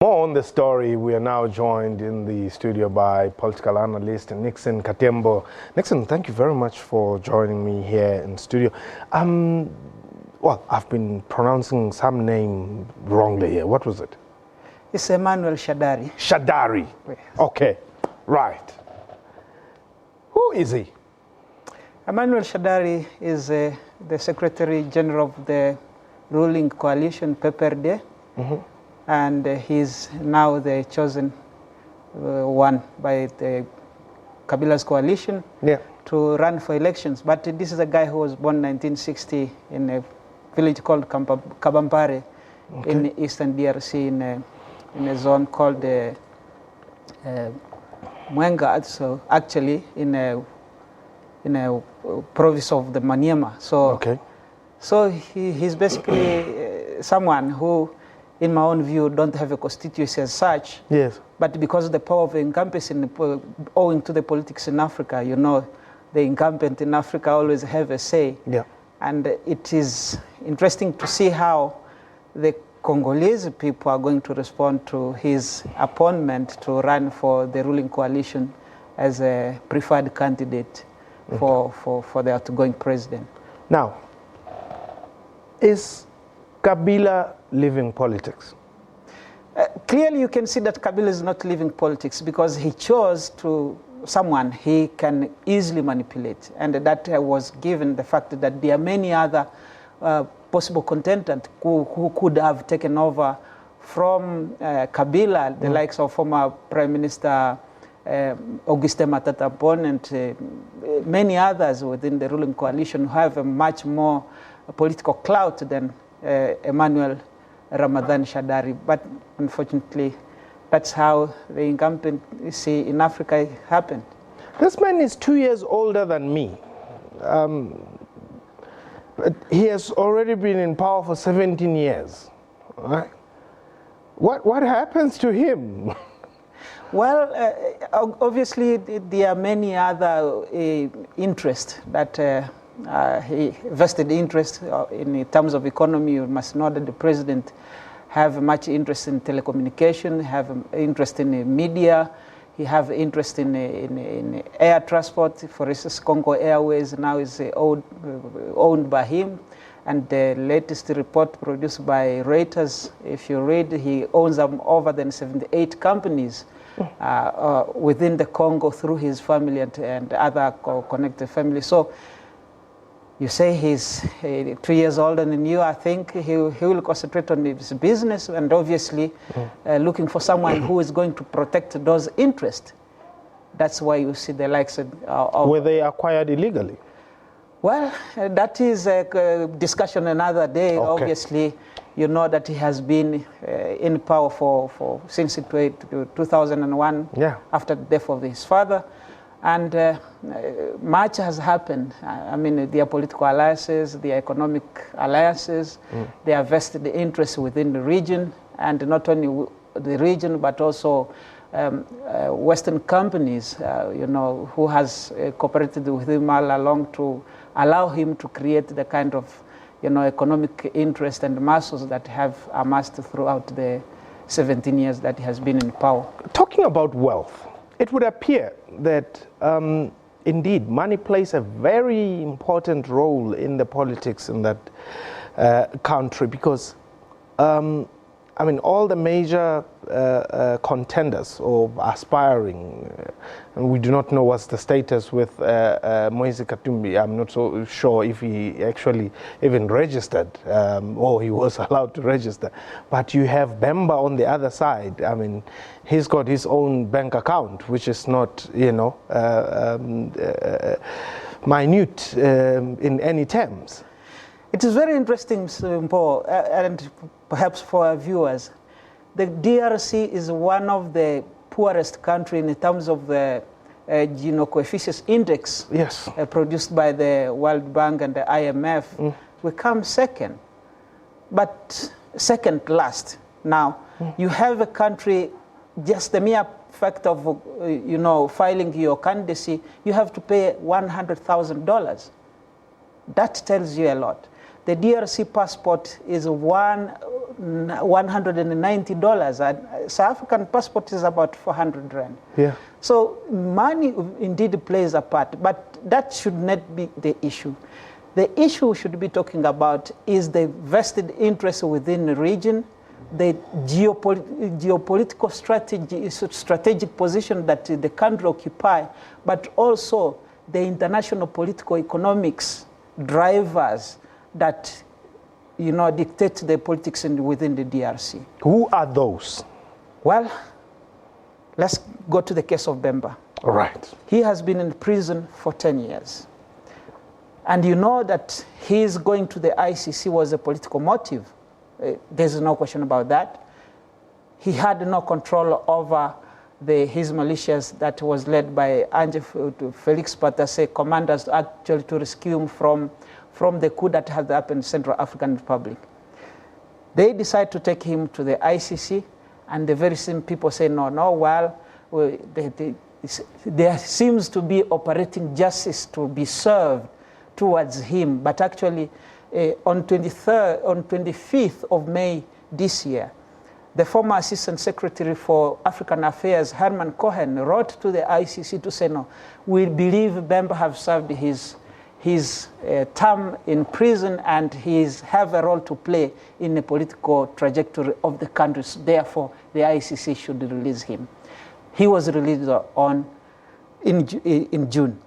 More on the story, we are now joined in the studio by political analyst Nixon Katembo. Nixon, thank you very much for joining me here in studio. Well, I've been pronouncing some name wrongly here. What was it? It's Emmanuel Shadary. Shadary. Yes. Okay, right. Who is he? Emmanuel Shadary is the Secretary General of the ruling coalition, PPRD. And he's now the chosen one by the Kabila's coalition to run for elections. But this is a guy who was born in 1960 in a village called Kabampare in eastern DRC in a zone called Mwenga, so actually in a province of the Maniema. So he's basically someone who, in my own view, don't have a constituency as such. Yes. But because of the power of encompassing, owing to the politics in Africa, you know, the incumbent in Africa always have a say. Yeah. And it is interesting to see how the Congolese people are going to respond to his appointment to run for the ruling coalition as a preferred candidate for the outgoing president. Now, is Kabila leaving politics? Clearly, you can see that Kabila is not leaving politics because he chose someone he can easily manipulate. And that was given the fact that there are many other possible contenders who could have taken over from Kabila, the likes of former Prime Minister Augustin Matata opponent, many others within the ruling coalition who have a much more political clout than Emmanuel Ramazani Shadary. But unfortunately, that's how the incumbency in Africa happened. This man is 2 years older than me. He has already been in power for 17 years. Right? What happens to him? Well, obviously, there are many other interests that he vested interest in terms of economy. You must know that the president have much interest in telecommunication, have interest in media. He have interest in air transport. For instance, Congo Airways now is owned by him. And the latest report produced by Reuters, if you read, he owns over than 78 companies within the Congo through his family and other connected families. So you say he's 2 years older than you. I think he will concentrate on his business and obviously looking for someone who is going to protect those interests. That's why you see the likes of... Were they acquired illegally? Well, that is a discussion another day. Okay. Obviously, you know that he has been in power since 2001, after the death of his father. And much has happened. I mean, their political alliances, their economic alliances, their vested interests within the region, and not only the region, but also Western companies, you know, who has cooperated with him all along to allow him to create the kind of, you know, economic interest and muscles that have amassed throughout the 17 years that he has been in power. Talking about wealth, it would appear that indeed money plays a very important role in the politics in that country because I mean, all the major contenders or aspiring, and we do not know what's the status with Moise Katumbi. I'm not so sure if he actually even registered or he was allowed to register. But you have Bemba on the other side. I mean, he's got his own bank account, which is not, you know, minute in any terms. It is very interesting, Paul, and perhaps for our viewers, the DRC is one of the poorest countries in terms of the coefficient index produced by the World Bank and the IMF. We come second, but second last. Now, you have a country, just the mere fact of filing your candidacy, you have to pay $100,000. That tells you a lot. The DRC passport is one $190, and South African passport is about 400 rand. Yeah. So money indeed plays a part, but that should not be the issue. The issue we should be talking about is the vested interest within the region, the geopolitical strategic position that the country occupy, but also the international political economics drivers that, you know, dictate the politics within the DRC. Who are those? Well, let's go to the case of Bemba. All right. He has been in prison for 10 years. And you know that his going to the ICC was a political motive. There's no question about that. He had no control over his militias that was led by Felix Patasse, commanders actually to rescue him from the coup that had happened in Central African Republic. They decide to take him to the ICC, and the very same people say, well, there seems to be operating justice to be served towards him, but actually on 25th of May this year, the former Assistant Secretary for African Affairs, Herman Cohen, wrote to the ICC to say, no, we believe Bemba have served his term in prison and he have a role to play in the political trajectory of the country. Therefore, the ICC should release him. He was released in June.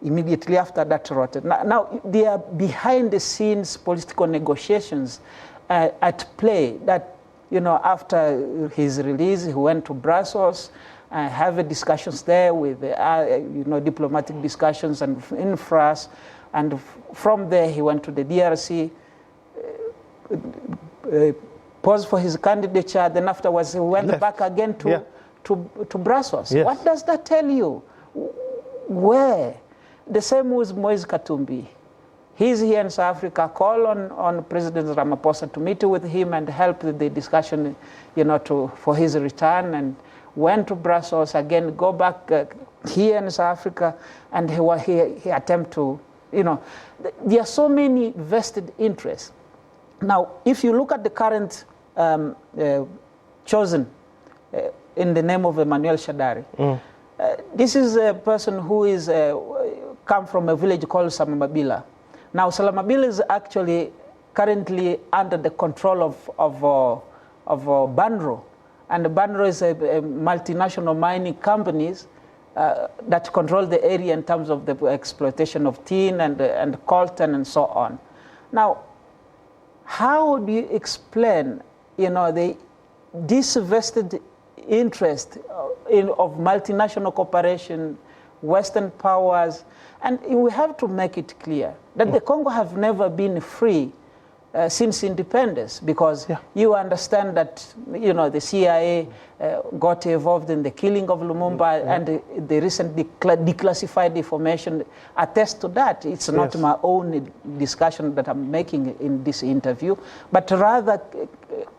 Immediately after that wrote. Now there are behind the scenes political negotiations at play that, you know, after his release, he went to Brussels, have discussions there with, you know, diplomatic discussions and in France, and from there he went to the DRC, paused for his candidature, then afterwards he went back again to Brussels. Yes. What does that tell you? Where? The same with Moise Katumbi. He's here in South Africa. Call on President Ramaphosa to meet with him and help the discussion, you know, for his return, and went to Brussels again, go back here in South Africa, and he attempt to, you know, there are so many vested interests. Now, if you look at the current chosen in the name of Emmanuel Shadary, this is a person who is come from a village called Salamabila. Now, Salamabila is actually currently under the control of Banro, and Banro is a multinational mining companies that control the area in terms of the exploitation of tin and coltan and so on. Now, how do you explain, you know, this vested interest of multinational corporation, Western powers? And we have to make it clear that the Congo have never been free since independence, because you understand that, you know, the CIA got involved in the killing of Lumumba, and the recent declassified information attests to that. It's not my own discussion that I'm making in this interview, but rather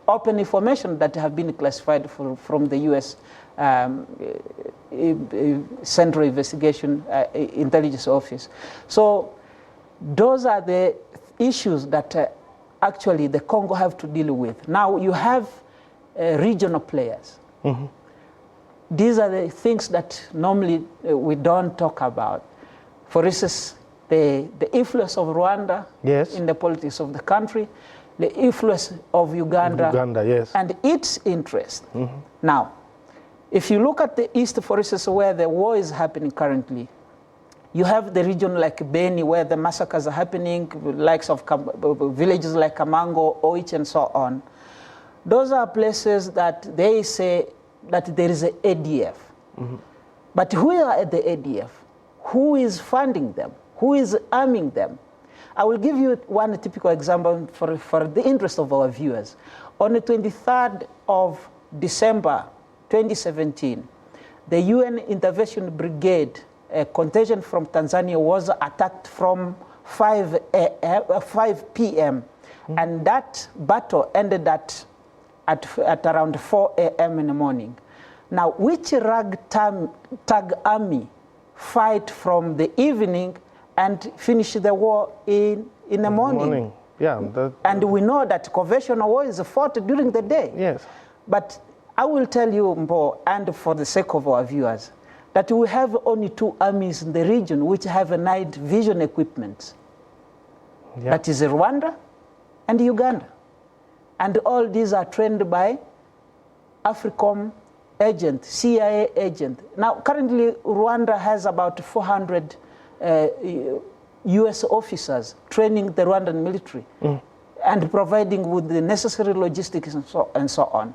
open information that have been classified from the U.S. Central Investigation Intelligence Office. So those are the issues that actually the Congo have to deal with. Now you have regional players. These are the things that normally we don't talk about. For instance, the influence of Rwanda in the politics of the country, the influence of Uganda and its interest. Now, if you look at the East, for instance, where the war is happening currently, you have the region like Beni, where the massacres are happening, likes of villages like Kamango, Oich, and so on. Those are places that they say that there is an ADF. But who are the ADF? Who is funding them? Who is arming them? I will give you one typical example for the interest of our viewers. On the 23rd of December 2017, the UN Intervention Brigade, a contingent from Tanzania, was attacked from 5 p.m. And that battle ended at around 4 a.m. in the morning. Now, which ragtag army fight from the evening and finish the war in the morning? Yeah. And we know that conventional war is fought during the day. Yes. But I will tell you, Mbo, and for the sake of our viewers, that we have only 2 armies in the region which have a night vision equipment. Yeah. That is Rwanda and Uganda. And all these are trained by AFRICOM agent, CIA agent. Now, currently, Rwanda has about 400 US officers training the Rwandan military and providing with the necessary logistics and so on.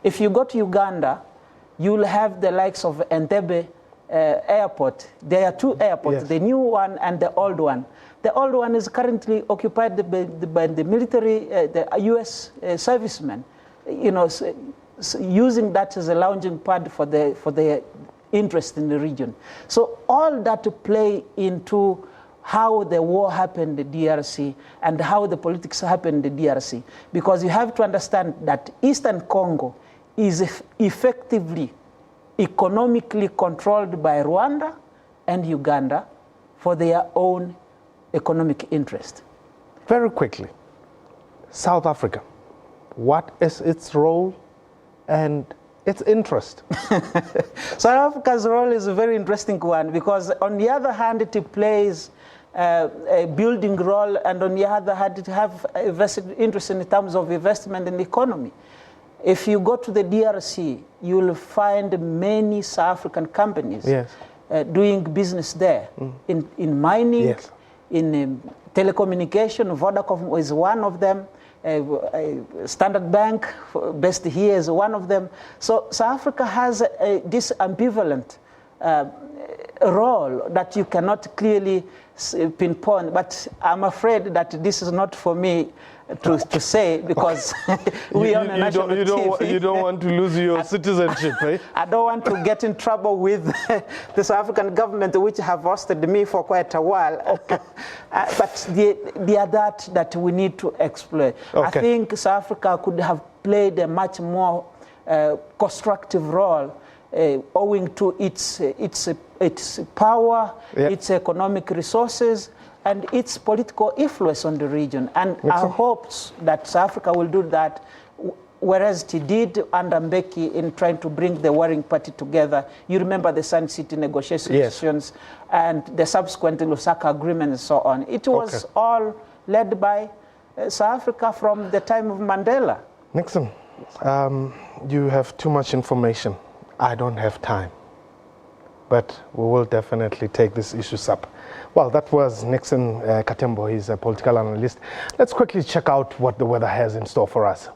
If you go to Uganda, you'll have the likes of Entebbe airport. There are 2 airports, yes. The new one and the old one. The old one is currently occupied by the military, the US servicemen, using that as a launching pad for their interest in the region. So all that play into how the war happened in the DRC and how the politics happened in the DRC. Because you have to understand that Eastern Congo is effectively economically controlled by Rwanda and Uganda for their own economic interest. Very quickly, South Africa, what is its role and its interest? South Africa's role is a very interesting one because on the other hand it plays a building role, and on the other hand it have a vested interest in terms of investment in the economy. If you go to the DRC, you will find many South African companies yes. Doing business there in mining, yes. in telecommunication. Vodacom is one of them. Standard Bank, based here, is one of them. So South Africa has this ambivalent role that you cannot clearly pinpoint. But I'm afraid that this is not for me to say, because we on a national TV. You don't want to lose your citizenship, eh? I don't want to get in trouble with the South African government, which have hosted me for quite a while. Okay. But they are that we need to explore. Okay. I think South Africa could have played a much more constructive role owing to its power, yep. its economic resources, and its political influence on the region. And I hope that South Africa will do that, whereas it did under Mbeki in trying to bring the warring party together. You remember the Sun City negotiations yes. and the subsequent Lusaka agreement and so on. It was all led by South Africa from the time of Mandela. Nixon, you have too much information. I don't have time. But we will definitely take these issues up. Well, that was Nixon Katembo. He's a political analyst. Let's quickly check out what the weather has in store for us.